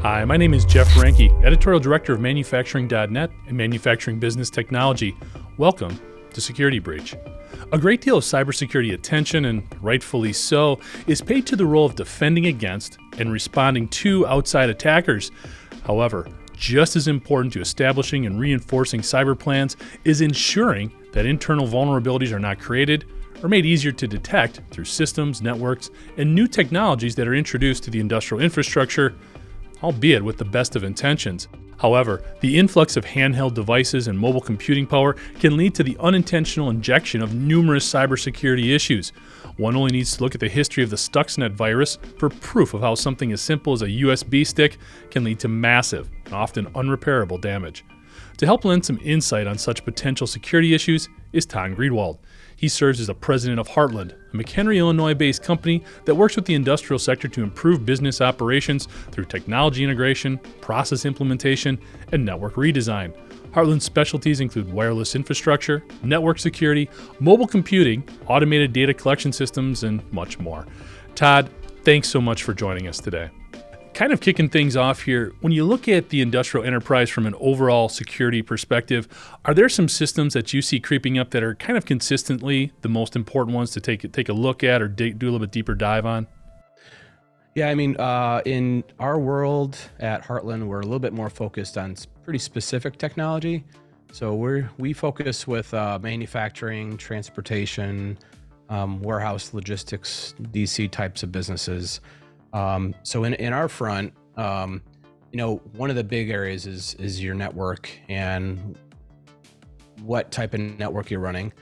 Hi, my name is Jeff Ranke, Editorial Director of Manufacturing.net and Manufacturing Business Technology. Welcome to Security Breach. A great deal of cybersecurity attention, and rightfully so, is paid to the role of defending against and responding to outside attackers. However, just as important to establishing and reinforcing cyber plans is ensuring that internal vulnerabilities are not created or made easier to detect through systems, networks, and new technologies that are introduced to the industrial infrastructure, albeit with the best of intentions. However, the influx of handheld devices and mobile computing power can lead to the unintentional injection of numerous cybersecurity issues. One only needs to look at the history of the Stuxnet virus for proof of how something as simple as a USB stick can lead to massive and often unrepairable damage. To help lend some insight on such potential security issues is Todd Greenwald. He serves as the president of Heartland, a McHenry, Illinois-based company that works with the industrial sector to improve business operations through technology integration, process implementation, and network redesign. Heartland's specialties include wireless infrastructure, network security, mobile computing, automated data collection systems, and much more. Todd, thanks so much for joining us today. Kind of kicking things off here, when you look at the industrial enterprise from an overall security perspective, are there some systems that you see creeping up that are kind of consistently the most important ones to take a look at or do a little bit deeper dive on? Yeah, I mean, in our world at Heartland, we're a little bit more focused on pretty specific technology. So we focus with manufacturing, transportation, warehouse logistics, DC types of businesses. So in our front, one of the big areas is your network and what type of network you're running.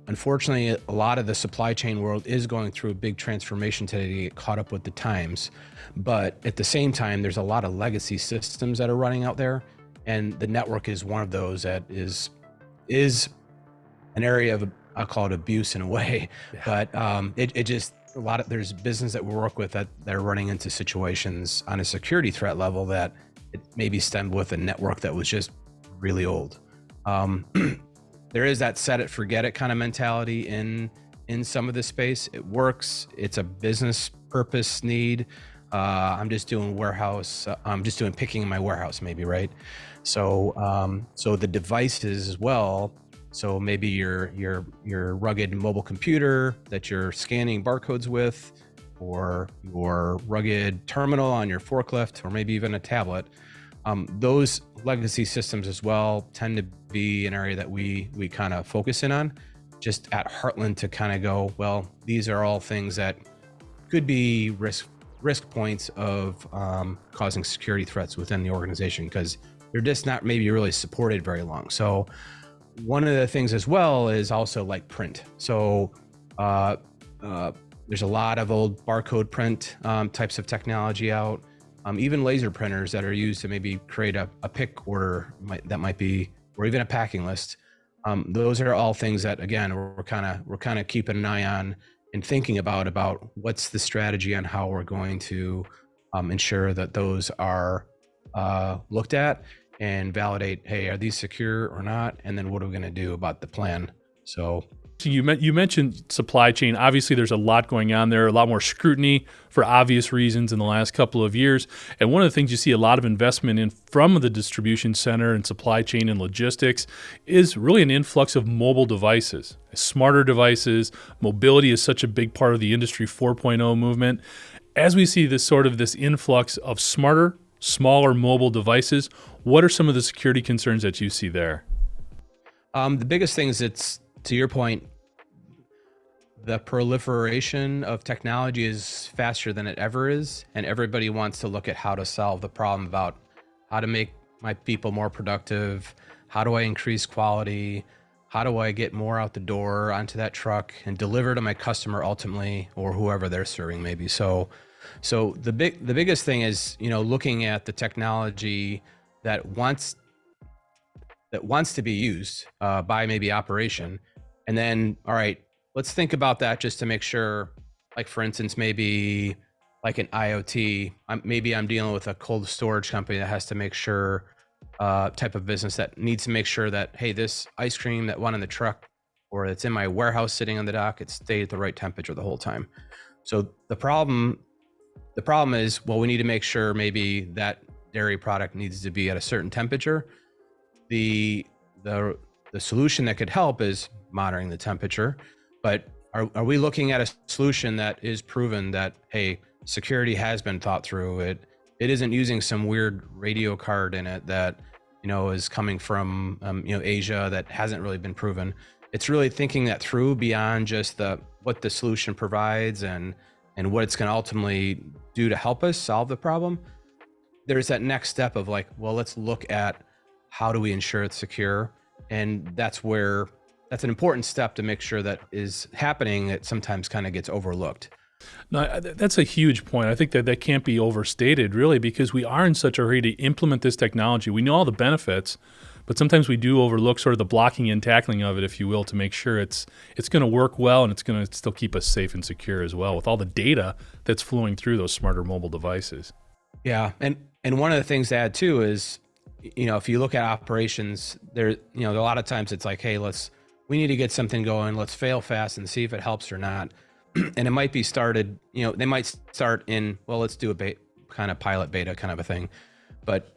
Unfortunately, a lot of the supply chain world is going through a big transformation today to get caught up with the times. But at the same time, there's a lot of legacy systems that are running out there, and the network is one of those that is an area of, I'll call it abuse in a way. Yeah. But there's business that we work with that are running into situations on a security threat level that it maybe stemmed with a network that was just really old. There is that set it, forget it kind of mentality in some of the space. It works. It's a business purpose need. I'm just doing warehouse. I'm just doing picking in my warehouse, maybe, right? So the devices as well. So maybe your rugged mobile computer that you're scanning barcodes with, or your rugged terminal on your forklift, or maybe even a tablet. Those legacy systems as well tend to be an area that we kind of focus in on, just at Heartland, to kind of go, well, these are all things that could be risk points of causing security threats within the organization, because they're just not maybe really supported very long. So one of the things as well is also like print. So there's a lot of old barcode print types of technology out, even laser printers that are used to maybe create a pick order that might be, or even a packing list. Those are all things that, again, we're kind of keeping an eye on and thinking about what's the strategy on how we're going to ensure that those are looked at and validate, hey, are these secure or not? And then what are we going to do about the plan? So you mentioned supply chain. Obviously, there's a lot going on there, a lot more scrutiny for obvious reasons in the last couple of years. And one of the things you see a lot of investment in from the distribution center and supply chain and logistics is really an influx of mobile devices, smarter devices. Mobility is such a big part of the Industry 4.0 movement. As we see this influx of smarter, smaller mobile devices, what are some of the security concerns that you see there? The biggest thing is, it's, to your point, the proliferation of technology is faster than it ever is, and everybody wants to look at how to solve the problem about how to make my people more productive, how do I increase quality, how do I get more out the door onto that truck and deliver to my customer ultimately, or whoever they're serving maybe. So the biggest thing is, looking at the technology that wants to be used by maybe operation, and then, all right, let's think about that just to make sure, like, for instance, maybe like an IoT, maybe I'm dealing with a cold storage company that has to make sure, type of business that needs to make sure that, hey, this ice cream that went in the truck or it's in my warehouse sitting on the dock, it stayed at the right temperature the whole time. So the problem The problem is, well, we need to make sure maybe that dairy product needs to be at a certain temperature. The the solution that could help is monitoring the temperature, but are we looking at a solution that is proven that, hey, security has been thought through? It isn't using some weird radio card in it that is coming from Asia that hasn't really been proven. It's really thinking that through beyond just what the solution provides and what it's going to ultimately do to help us solve the problem. There's that next step of like, well, let's look at how do we ensure it's secure, and that's an important step to make sure that is happening. It sometimes kind of gets overlooked. No, that's a huge point. I think that can't be overstated, really, because we are in such a hurry to implement this technology. We know all the benefits, but sometimes we do overlook sort of the blocking and tackling of it, if you will, to make sure it's going to work well and it's going to still keep us safe and secure as well, with all the data that's flowing through those smarter mobile devices. Yeah, and one of the things to add too is, if you look at operations, there, a lot of times it's like, hey, we need to get something going. Let's fail fast and see if it helps or not. And it might be started, they might start in, well, let's do a kind of pilot beta kind of a thing. But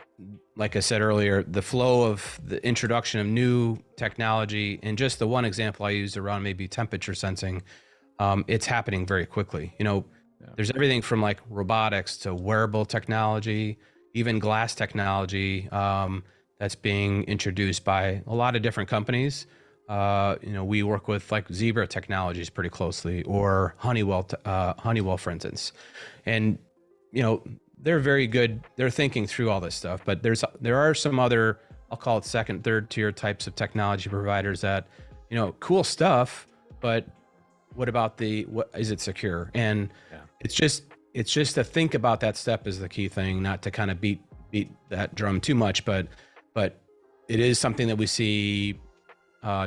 like I said earlier, the flow of the introduction of new technology, and just the one example I used around maybe temperature sensing, it's happening very quickly. There's everything from like robotics to wearable technology, even glass technology that's being introduced by a lot of different companies. We work with like Zebra Technologies pretty closely, or Honeywell, for instance, and they're very good. They're thinking through all this stuff, but there are some other, I'll call it second, third tier types of technology providers that, cool stuff, but what about what is it secure? And it's just to think about that step is the key thing, not to kind of beat that drum too much, but it is something that we see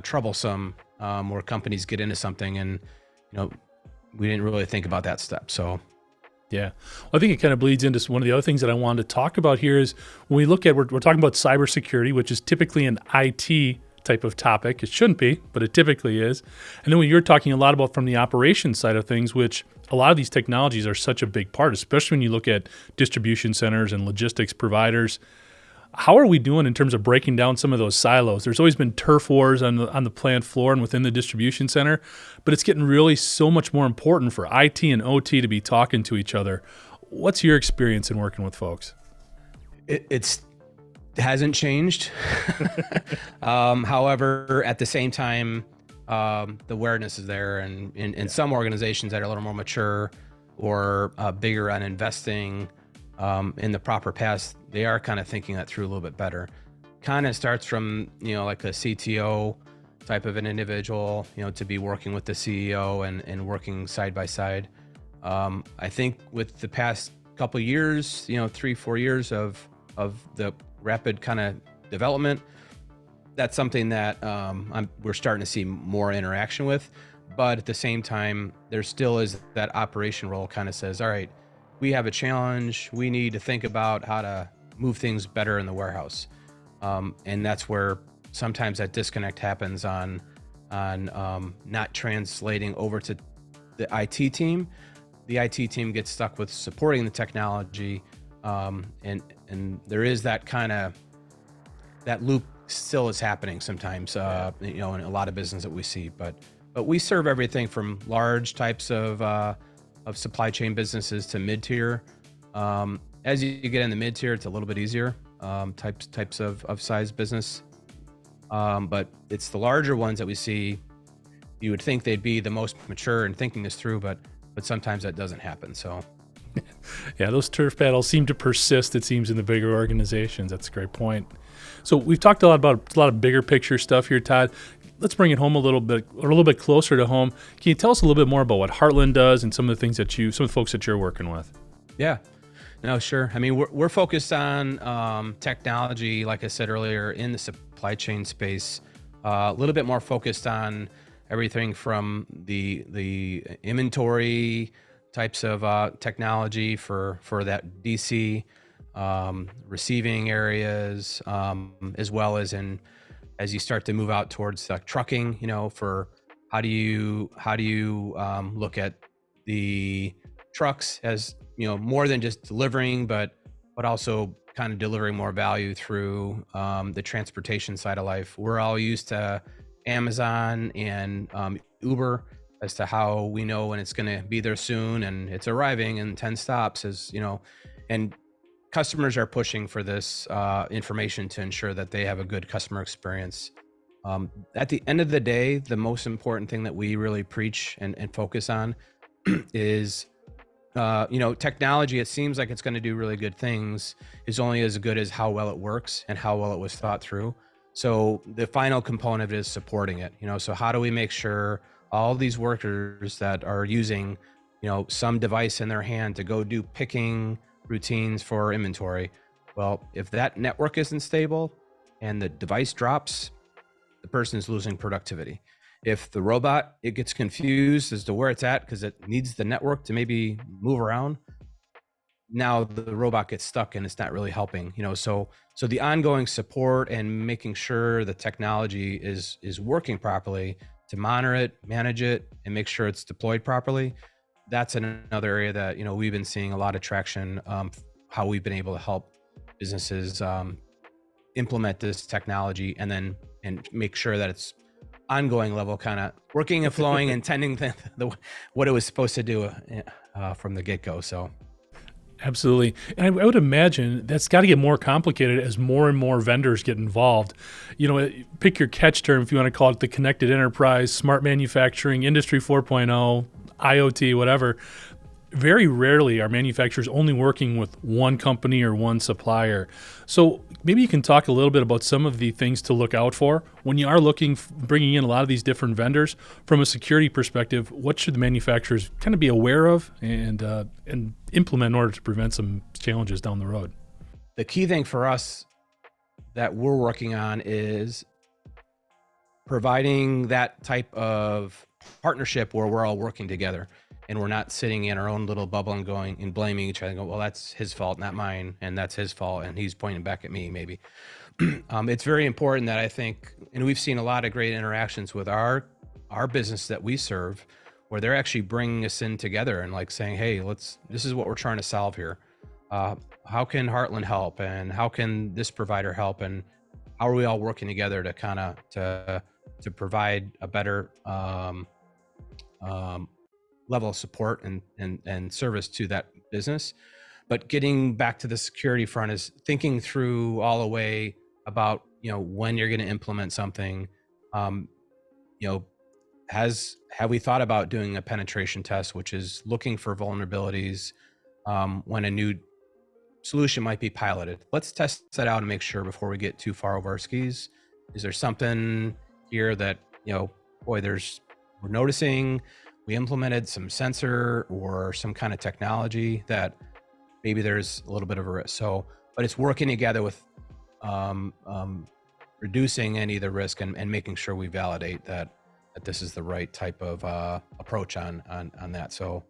troublesome where companies get into something and we didn't really think about that step. So yeah, well, I think it kind of bleeds into one of the other things that I wanted to talk about here is when we look at, we're talking about cybersecurity, which is typically an IT type of topic. It shouldn't be, but it typically is. And then when you're talking a lot about from the operations side of things, which a lot of these technologies are such a big part, especially when you look at distribution centers and logistics providers. How are we doing in terms of breaking down some of those silos? There's always been turf wars on the plant floor and within the distribution center, but it's getting really so much more important for IT and OT to be talking to each other. What's your experience in working with folks? It hasn't changed. However, at the same time, the awareness is there, and in some organizations that are a little more mature or bigger on investing in the proper paths, they are kind of thinking that through a little bit better. Kind of starts from, like a CTO type of an individual, to be working with the CEO and working side by side. I think with the past couple of years, 3-4 years of the rapid kind of development, that's something that we're starting to see more interaction with. But at the same time, there still is that operation role kind of says, all right, we have a challenge. We need to think about how to move things better in the warehouse. And that's where sometimes that disconnect happens on not translating over to the IT team. The IT team gets stuck with supporting the technology. And there is that loop still is happening sometimes, in a lot of business that we see, but we serve everything from large types of supply chain businesses to mid-tier. As you get in the mid-tier, it's a little bit easier, types of size business. But it's the larger ones that we see. You would think they'd be the most mature in thinking this through, but sometimes that doesn't happen. So yeah, those turf battles seem to persist, it seems, in the bigger organizations. That's a great point. So we've talked a lot about a lot of bigger picture stuff here, Todd. Let's bring it home a little bit closer to home. Can you tell us a little bit more about what Heartland does and some of the things some of the folks that you're working with? Yeah, no, sure. I mean, we're focused on technology, like I said earlier, in the supply chain space. A little bit more focused on everything from the inventory types of technology for that DC receiving areas, as well as as you start to move out towards trucking, for how do you look at the trucks as more than just delivering, but also kind of delivering more value through the transportation side of life. We're all used to Amazon and Uber as to how we know when it's going to be there soon and it's arriving in 10 stops, and customers are pushing for this information to ensure that they have a good customer experience. At the end of the day, the most important thing that we really preach and focus on is technology. It seems like it's going to do really good things, is only as good as how well it works and how well it was thought through. So the final component is supporting it. So how do we make sure all these workers that are using, some device in their hand to go do picking routines for inventory? Well, if that network isn't stable and the device drops, the person is losing productivity. If the robot, it gets confused as to where it's at because it needs the network to maybe move around, now the robot gets stuck and it's not really helping. So the ongoing support and making sure the technology is working properly to monitor it, manage it, and make sure it's deployed properly. That's another area that we've been seeing a lot of traction. How we've been able to help businesses implement this technology and make sure that it's ongoing level, kind of working and flowing and tending what it was supposed to do from the get-go. So absolutely. And I would imagine that's got to get more complicated as more and more vendors get involved. Pick your catch term, if you want to call it the connected enterprise, smart manufacturing, industry 4.0, IoT, whatever. Very rarely are manufacturers only working with one company or one supplier. So maybe you can talk a little bit about some of the things to look out for when you are bringing in a lot of these different vendors. From a security perspective, what should the manufacturers kind of be aware of and implement in order to prevent some challenges down the road? The key thing for us that we're working on is providing that type of partnership where we're all working together and we're not sitting in our own little bubble and going and blaming each other and go, well, that's his fault, not mine. And that's his fault. And he's pointing back at me, maybe. It's very important that I think, and we've seen a lot of great interactions with our business that we serve, where they're actually bringing us in together and like saying, hey, this is what we're trying to solve here. How can Heartland help? And how can this provider help? And how are we all working together to kind of, to provide a better, level of support and service to that business. But getting back to the security front is thinking through all the way about, when you're going to implement something. Have we thought about doing a penetration test, which is looking for vulnerabilities when a new solution might be piloted? Let's test that out and make sure before we get too far over our skis. Is there something here that, we're noticing we implemented some sensor or some kind of technology that maybe there's a little bit of a risk. But it's working together with reducing any of the risk and making sure we validate that this is the right type of approach on that. So.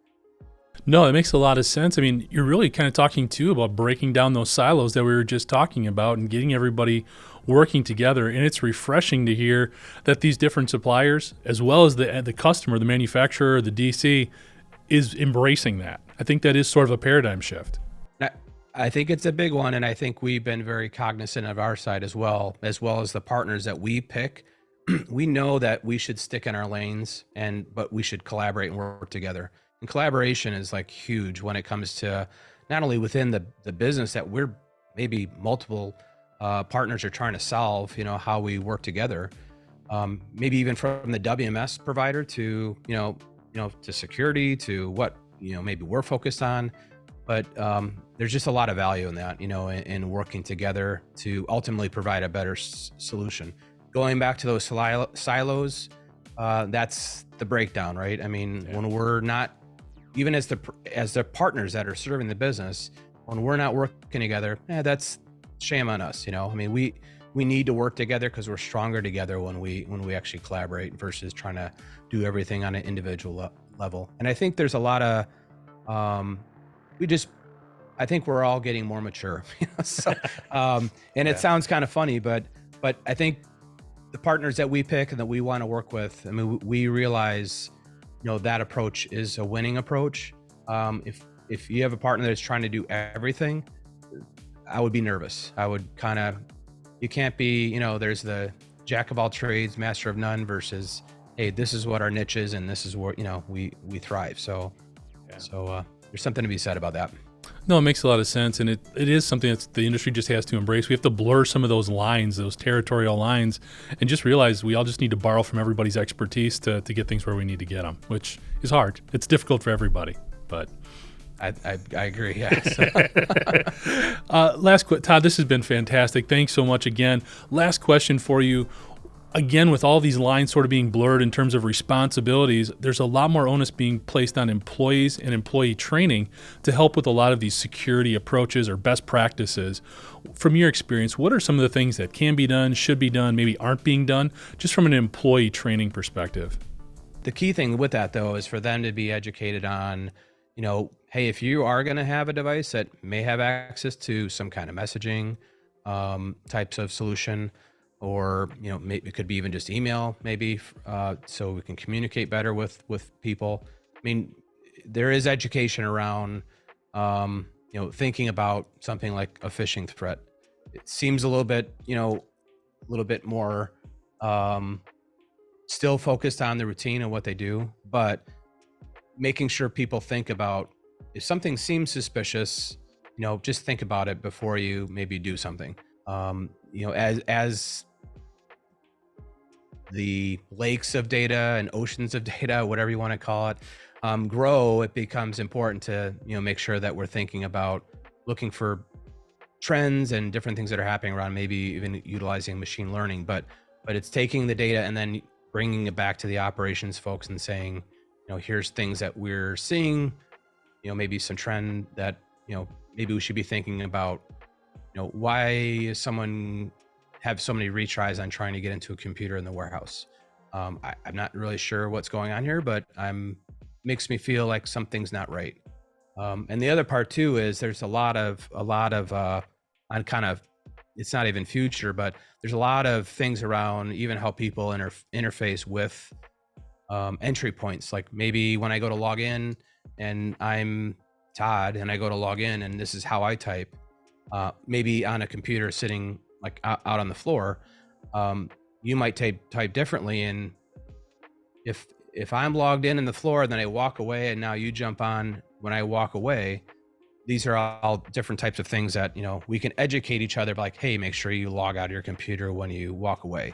No, it makes a lot of sense. I mean, you're really kind of talking too about breaking down those silos that we were just talking about and getting everybody working together. And it's refreshing to hear that these different suppliers, as well as the customer, the manufacturer, the DC, is embracing that. I think that is sort of a paradigm shift. I think it's a big one. And I think we've been very cognizant of our side as well as the partners that we pick. We know that we should stick in our lanes but we should collaborate and work together. And collaboration is like huge when it comes to not only within the business that we're maybe multiple partners are trying to solve, how we work together. Maybe even from the WMS provider to, to security, to what, maybe we're focused on. But there's just a lot of value in that, in working together to ultimately provide a better solution. Going back to those silos, that's the breakdown, right? I mean, when we're not, even as the partners that are serving the business, when we're not working together, that's shame on us. I mean, we need to work together because we're stronger together when we actually collaborate versus trying to do everything on an individual level. And I think there's a lot of, I think we're all getting more mature. So, and it sounds kind of funny, but I think the partners that we pick and that we want to work with, I mean, we realize, that approach is a winning approach. If if you have a partner that's trying to do everything, I would be nervous. I would you can't be, there's the jack of all trades, master of none versus, hey, this is what our niche is and this is where, we thrive. So, there's something to be said about that. No, it makes a lot of sense. And it is something that the industry just has to embrace. We have to blur some of those lines, those territorial lines, and just realize we all just need to borrow from everybody's expertise to get things where we need to get them, which is hard. It's difficult for everybody, but... I agree. Yes. Todd, this has been fantastic. Thanks so much again. Last question for you. Again, with all these lines sort of being blurred in terms of responsibilities, there's a lot more onus being placed on employees and employee training to help with a lot of these security approaches or best practices. From your experience, what are some of the things that can be done, should be done, maybe aren't being done, just from an employee training perspective? The key thing with that, though, is for them to be educated on, hey, if you are going to have a device that may have access to some kind of messaging types of solution, or it could be even just email, maybe, so we can communicate better with people. I mean, there is education around thinking about something like a phishing threat. It seems a little bit more still focused on the routine and what they do, but making sure people think about, if something seems suspicious, just think about it before you maybe do something. As the lakes of data and oceans of data, whatever you want to call it, grow, it becomes important to, make sure that we're thinking about looking for trends and different things that are happening around, maybe even utilizing machine learning, but it's taking the data and then bringing it back to the operations folks and saying, here's things that we're seeing, maybe some trend that, maybe we should be thinking about, why is someone have so many retries on trying to get into a computer in the warehouse? I'm not really sure what's going on here, but makes me feel like something's not right. And the other part too is there's a lot of on kind of, it's not even future, but there's a lot of things around even how people interface with entry points. Like maybe when I go to log in and I'm Todd and I go to log in and this is how I type, maybe on a computer sitting like out on the floor, you might type differently. And if I'm logged in the floor and then I walk away and now you jump on when I walk away, these are all different types of things that, we can educate each other, like, hey, make sure you log out of your computer when you walk away.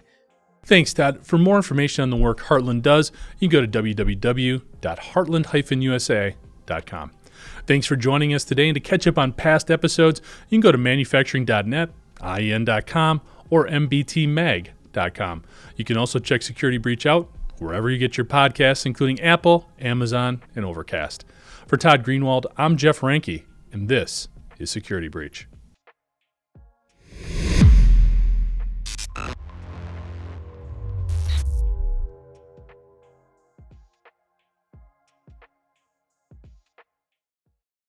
Thanks, Todd. For more information on the work Heartland does, you can go to www.heartland-usa.com. Thanks for joining us today, and to catch up on past episodes, you can go to manufacturing.net, IEN.com, or mbtmag.com. You can also check Security Breach out wherever you get your podcasts, including Apple, Amazon, and Overcast. For Todd Greenwald, I'm Jeff Ranke, and this is Security Breach.